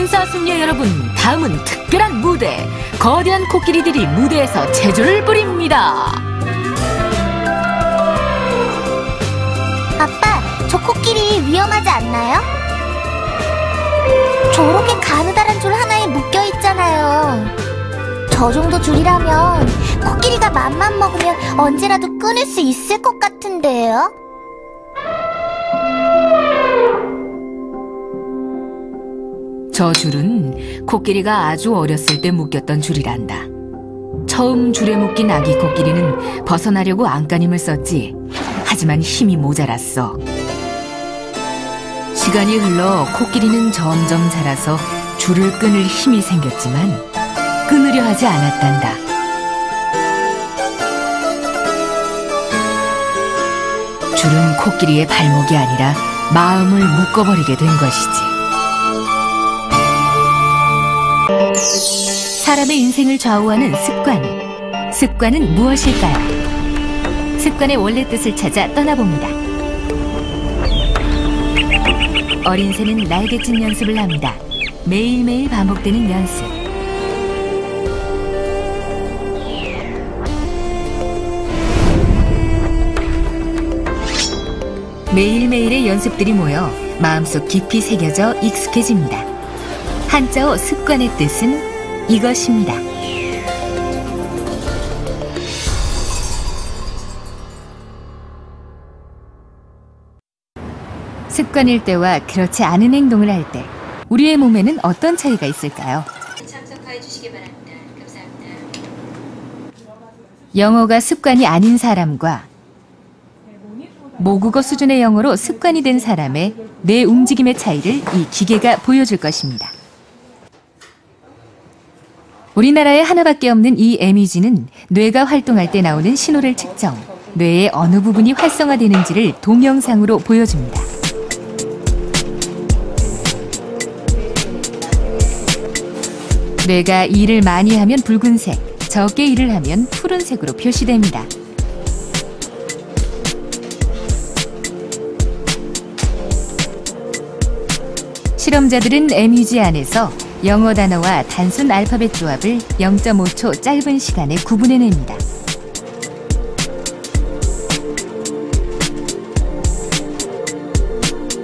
심사숙녀 여러분, 다음은 특별한 무대. 거대한 코끼리들이 무대에서 체조를 부립니다. 아빠, 저 코끼리 위험하지 않나요? 저렇게 가느다란 줄 하나에 묶여 있잖아요. 저 정도 줄이라면 코끼리가 맘만 먹으면 언제라도 끊을 수 있을 것 같은데요? 저 줄은 코끼리가 아주 어렸을 때 묶였던 줄이란다. 처음 줄에 묶인 아기 코끼리는 벗어나려고 안간힘을 썼지. 하지만 힘이 모자랐어. 시간이 흘러 코끼리는 점점 자라서 줄을 끊을 힘이 생겼지만 끊으려 하지 않았단다. 줄은 코끼리의 발목이 아니라 마음을 묶어버리게 된 것이지. 사람의 인생을 좌우하는 습관. 습관은 무엇일까요? 습관의 원래 뜻을 찾아 떠나봅니다. 어린 새는 날갯짓 연습을 합니다. 매일매일 반복되는 연습. 매일매일의 연습들이 모여 마음속 깊이 새겨져 익숙해집니다. 한자어 습관의 뜻은 이것입니다. 습관일 때와 그렇지 않은 행동을 할 때 우리의 몸에는 어떤 차이가 있을까요? 참석해 주시기 바랍니다. 감사합니다. 영어가 습관이 아닌 사람과 모국어 수준의 영어로 습관이 된 사람의 뇌 움직임의 차이를 이 기계가 보여줄 것입니다. 우리나라에 하나밖에 없는 이 MEG는 뇌가 활동할 때 나오는 신호를 측정, 뇌의 어느 부분이 활성화되는지를 동영상으로 보여줍니다. 뇌가 일을 많이 하면 붉은색, 적게 일을 하면 푸른색으로 표시됩니다. 실험자들은 MEG 안에서 영어 단어와 단순 알파벳 조합을 0.5초 짧은 시간에 구분해냅니다.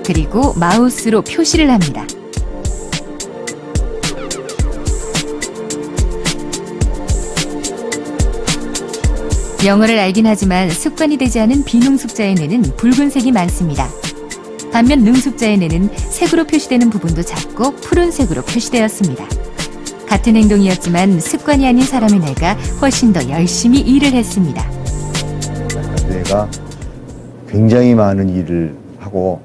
그리고 마우스로 표시를 합니다. 영어를 알긴 하지만 습관이 되지 않은 비능숙자의 뇌는 붉은색이 많습니다. 반면 능숙자의 뇌는 색으로 표시되는 부분도 작고 푸른색으로 표시되었습니다. 같은 행동이었지만 습관이 아닌 사람의 뇌가 훨씬 더 열심히 일을 했습니다. 뇌가 굉장히 많은 일을 하고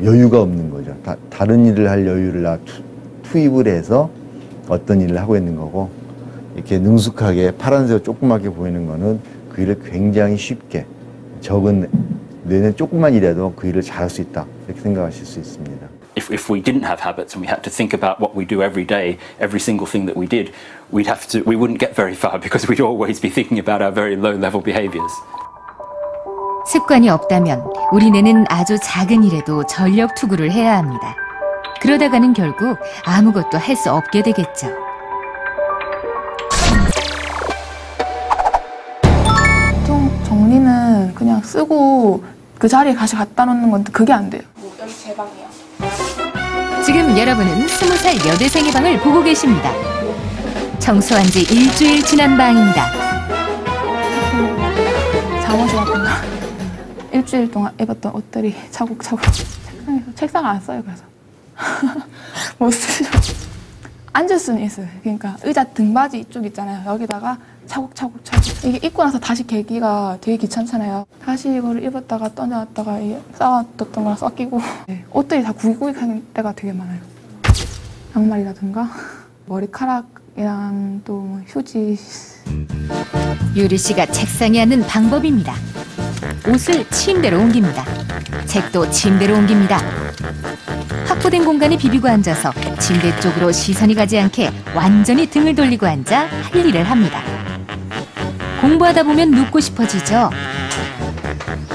여유가 없는 거죠. 다른 일을 할 여유를 다 투입을 해서 어떤 일을 하고 있는 거고, 이렇게 능숙하게 파란색으로 조그맣게 보이는 거는 그 일을 굉장히 쉽게, 적은 뇌는 조금만 일해도 그 일을 잘할 수 있다, 이렇게 생각하실 수 있습니다. If we didn't have habits and we had to think about what we do every day, every single thing that we did, we wouldn't get very far because we'd always be thinking about our very low-level behaviors. 습관이 없다면 우리 뇌는 아주 작은 일에도 전력 투구를 해야 합니다. 그러다가는 결국 아무것도 할 수 없게 되겠죠. 정리는 그냥 쓰고 그 자리에 다시 갖다 놓는 건데 그게 안 돼요. 여기 제 방이요. 지금 여러분은 20살 여대생의 방을 보고 계십니다. 청소한 지 일주일 지난 방입니다. 잠옷이 왔구나. 일주일 동안 입었던 옷들이 차곡차곡 책상 안 써요. 그래서 못 쓰죠. 앉을 수는 있어요. 그러니까 의자 등받이 이쪽 있잖아요. 여기다가 차곡차곡 이게 입고 나서 다시 개기가 되게 귀찮잖아요. 다시 이거를 입었다가 던져놨다가 쌓아뒀던 거랑 섞이고 옷들이 다 구기구기한 때가 되게 많아요. 양말이라든가 머리카락이랑 또 뭐 휴지. 유리 씨가 책상에 앉는 방법입니다. 옷을 침대로 옮깁니다. 책도 침대로 옮깁니다. 확보된 공간에 비비고 앉아서 침대 쪽으로 시선이 가지 않게 완전히 등을 돌리고 앉아 할 일을 합니다. 공부하다 보면 눕고 싶어지죠.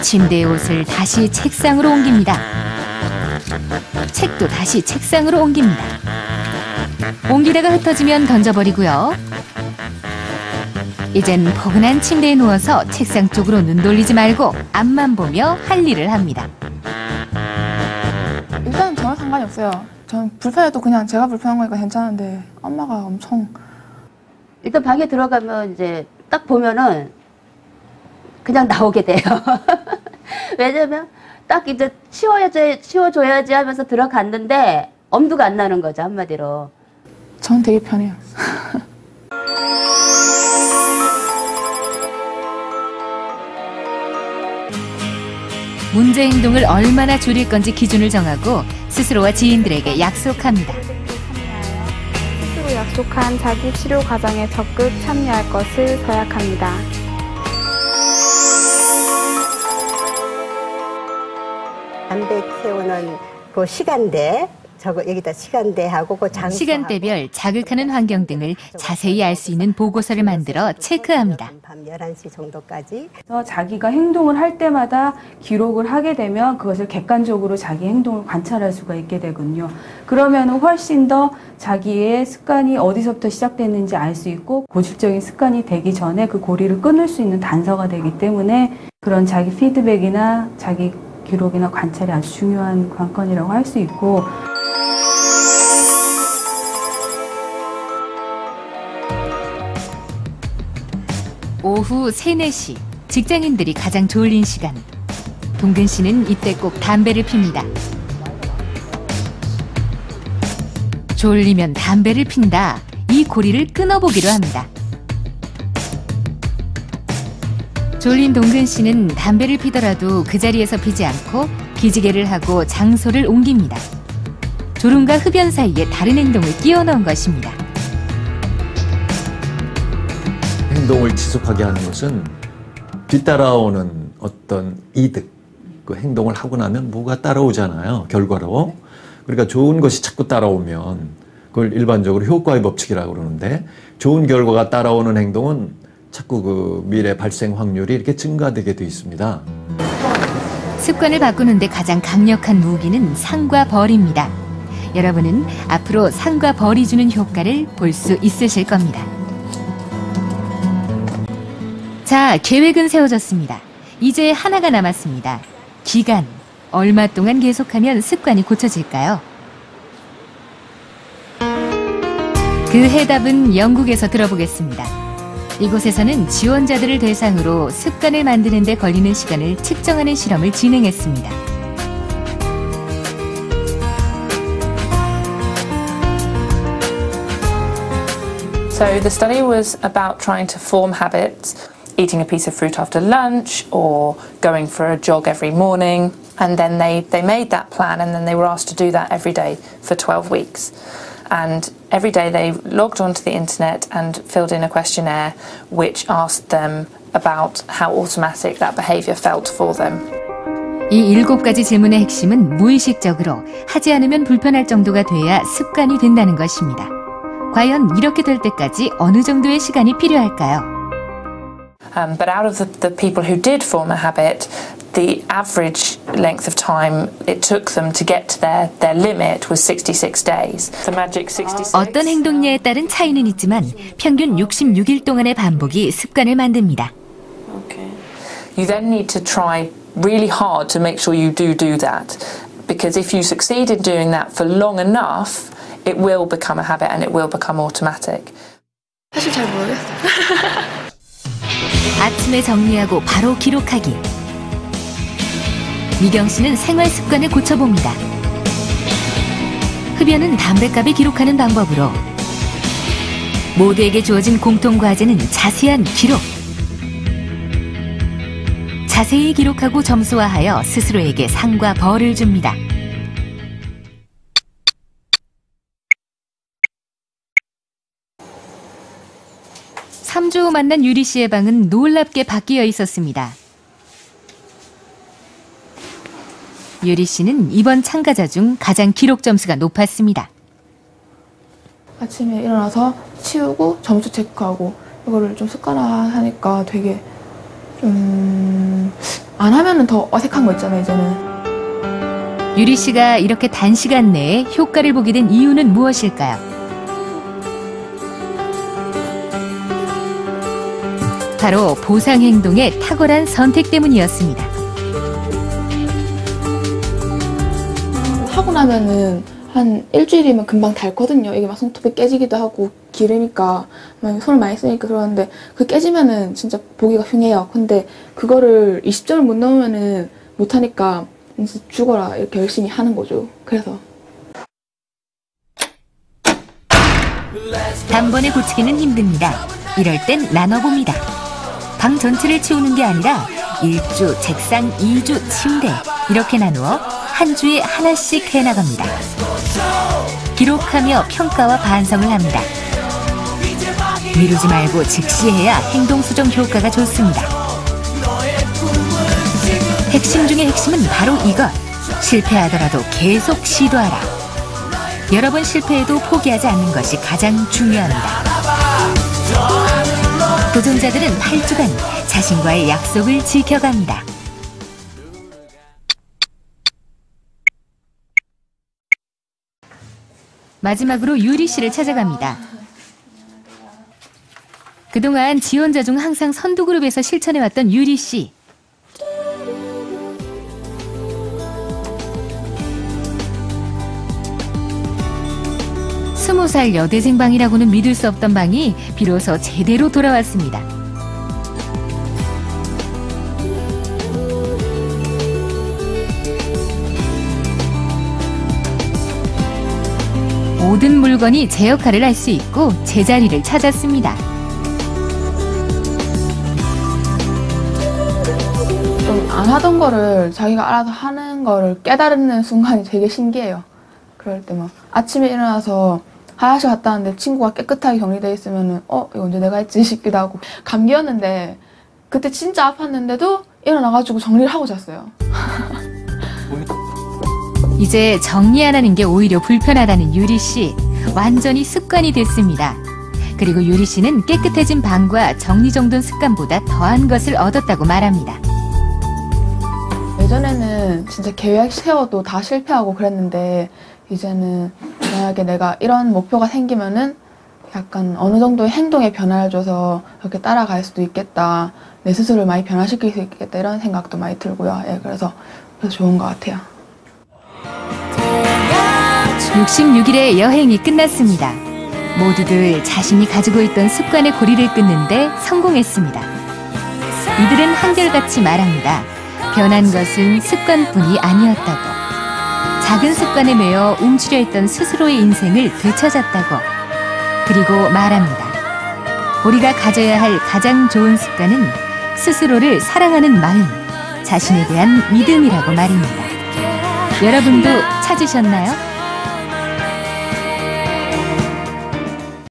침대의 옷을 다시 책상으로 옮깁니다. 책도 다시 책상으로 옮깁니다. 옮기다가 흩어지면 던져버리고요. 이젠 포근한 침대에 누워서 책상 쪽으로 눈 돌리지 말고 앞만 보며 할 일을 합니다. 일단 저는 상관이 없어요. 전 불편해도 그냥 제가 불편한 거니까 괜찮은데 엄마가 엄청. 일단 방에 들어가면 이제 딱 보면은 그냥 나오게 돼요. 왜냐면 딱 이제 치워줘야지 하면서 들어갔는데 엄두가 안 나는 거죠, 한마디로. 전 되게 편해요. 문제 행동을 얼마나 줄일 건지 기준을 정하고 스스로와 지인들에게 약속합니다. 스스로 약속한 자기 치료 과정에 적극 참여할 것을 서약합니다. 담배 태우는 그 시간대, 여기다 시간대하고 그 장소, 시간대별 자극하는 환경 등을 자세히 알 수 있는 보고서를 만들어 체크합니다. 밤 11시 정도까지. 자기가 행동을 할 때마다 기록을 하게 되면 그것을 객관적으로 자기 행동을 관찰할 수가 있게 되군요. 그러면 훨씬 더 자기의 습관이 어디서부터 시작됐는지 알 수 있고 고질적인 습관이 되기 전에 그 고리를 끊을 수 있는 단서가 되기 때문에 그런 자기 피드백이나 자기 기록이나 관찰이 아주 중요한 관건이라고 할 수 있고, 오후 3, 4시 직장인들이 가장 졸린 시간. 동근 씨는 이때 꼭 담배를 핍니다. 졸리면 담배를 핀다. 이 고리를 끊어보기로 합니다. 졸린 동근 씨는 담배를 피더라도 그 자리에서 피지 않고 기지개를 하고 장소를 옮깁니다. 졸음과 흡연 사이에 다른 행동을 끼워 넣은 것입니다. 행동을 지속하게 하는 것은 뒤따라오는 어떤 이득, 그 행동을 하고 나면 뭐가 따라오잖아요, 결과로. 그러니까 좋은 것이 자꾸 따라오면 그걸 일반적으로 효과의 법칙이라고 그러는데, 좋은 결과가 따라오는 행동은 자꾸 그 미래 발생 확률이 이렇게 증가되게 돼 있습니다. 습관을 바꾸는데 가장 강력한 무기는 상과 벌입니다. 여러분은 앞으로 상과 벌이 주는 효과를 볼 수 있으실 겁니다. 자, 계획은 세워졌습니다. 이제 하나가 남았습니다. 기간. 얼마 동안 계속하면 습관이 고쳐질까요? 그 해답은 영국에서 들어보겠습니다. 이곳에서는 지원자들을 대상으로 습관을 만드는 데 걸리는 시간을 측정하는 실험을 진행했습니다. So the study was about trying to form habits, eating a piece of fruit after lunch or going for a jog every morning. And then they made that plan and then they were asked to do that every day for 12 weeks. And every day they logged onto the internet and filled in a questionnaire which asked them about how automatic that behavior felt for them. 이 7가지 질문의 핵심은 무의식적으로 하지 않으면 불편할 정도가 돼야 습관이 된다는 것입니다. 과연 이렇게 될 때까지 어느 정도의 시간이 필요할까요? But out of the people who did form a habit, the average length of time it took them to get to their limit was 66 days. The magic 66. 어떤 행동량에 따른 차이는 있지만 평균 66일 동안의 반복이 습관을 만듭니다. Okay. You then need to try really hard to make sure you do that. Because if you succeed in doing that for long enough, it will become a habit and it will become automatic. 사실 잘 모르겠어요. 아침에 정리하고 바로 기록하기. 미경 씨는 생활 습관을 고쳐봅니다. 흡연은 담뱃값을 기록하는 방법으로. 모두에게 주어진 공통 과제는 자세한 기록. 자세히 기록하고 점수화하여 스스로에게 상과 벌을 줍니다. 3주 후 만난 유리 씨의 방은 놀랍게 바뀌어 있었습니다. 유리 씨는 이번 참가자 중 가장 기록 점수가 높았습니다. 아침에 일어나서 치우고 점수 체크하고 이거를 좀 습관화하니까 되게 좀 안 하면은 더 어색한 거 있잖아요, 이제는. 유리 씨가 이렇게 단시간 내에 효과를 보게 된 이유는 무엇일까요? 바로 보상 행동의 탁월한 선택 때문이었습니다. 하고 나면은 한 일주일이면 금방 닳거든요. 이게 막 손톱이 깨지기도 하고 기르니까 막 손을 많이 쓰니까 그러는데 그 깨지면은 진짜 보기가 흉해요. 근데 그거를 20점을 못 넘으면은 못하니까 진짜 죽어라 이렇게 열심히 하는 거죠. 그래서 단번에 고치기는 힘듭니다. 이럴 땐 나눠봅니다. 방 전체를 치우는 게 아니라 1주 책상, 2주 침대 이렇게 나누어 한 주에 하나씩 해나갑니다. 기록하며 평가와 반성을 합니다. 미루지 말고 즉시 해야 행동 수정 효과가 좋습니다. 핵심 중의 핵심은 바로 이것. 실패하더라도 계속 시도하라. 여러 번 실패해도 포기하지 않는 것이 가장 중요합니다. 도전자들은 8주간 자신과의 약속을 지켜갑니다. 마지막으로 유리 씨를 찾아갑니다. 그동안 지원자 중 항상 선두그룹에서 실천해왔던 유리 씨. 스무 살 여대생 방이라고는 믿을 수 없던 방이 비로소 제대로 돌아왔습니다. 모든 물건이 제 역할을 할 수 있고 제자리를 찾았습니다. 좀 안 하던 거를 자기가 알아서 하는 거를 깨달는 순간이 되게 신기해요. 그럴 때 막 아침에 일어나서 화장실 갔다 왔는데 친구가 깨끗하게 격리돼 있으면은 이거 언제 내가 했지 싶기도 하고. 감기였는데 그때 진짜 아팠는데도 일어나가지고 정리를 하고 잤어요. 이제 정리 안 하는 게 오히려 불편하다는 유리 씨. 완전히 습관이 됐습니다. 그리고 유리 씨는 깨끗해진 방과 정리정돈 습관보다 더한 것을 얻었다고 말합니다. 예전에는 진짜 계획 세워도 다 실패하고 그랬는데 이제는 만약에 내가 이런 목표가 생기면은 약간 어느 정도의 행동에 변화를 줘서 그렇게 따라갈 수도 있겠다. 내 스스로를 많이 변화시킬 수 있겠다. 이런 생각도 많이 들고요. 그래서 좋은 것 같아요. 66일의 여행이 끝났습니다. 모두들 자신이 가지고 있던 습관의 고리를 끊는데 성공했습니다. 이들은 한결같이 말합니다. 변한 것은 습관뿐이 아니었다고. 작은 습관에 매여 움츠려 있던 스스로의 인생을 되찾았다고. 그리고 말합니다. 우리가 가져야 할 가장 좋은 습관은 스스로를 사랑하는 마음, 자신에 대한 믿음이라고 말입니다. 여러분도 찾으셨나요?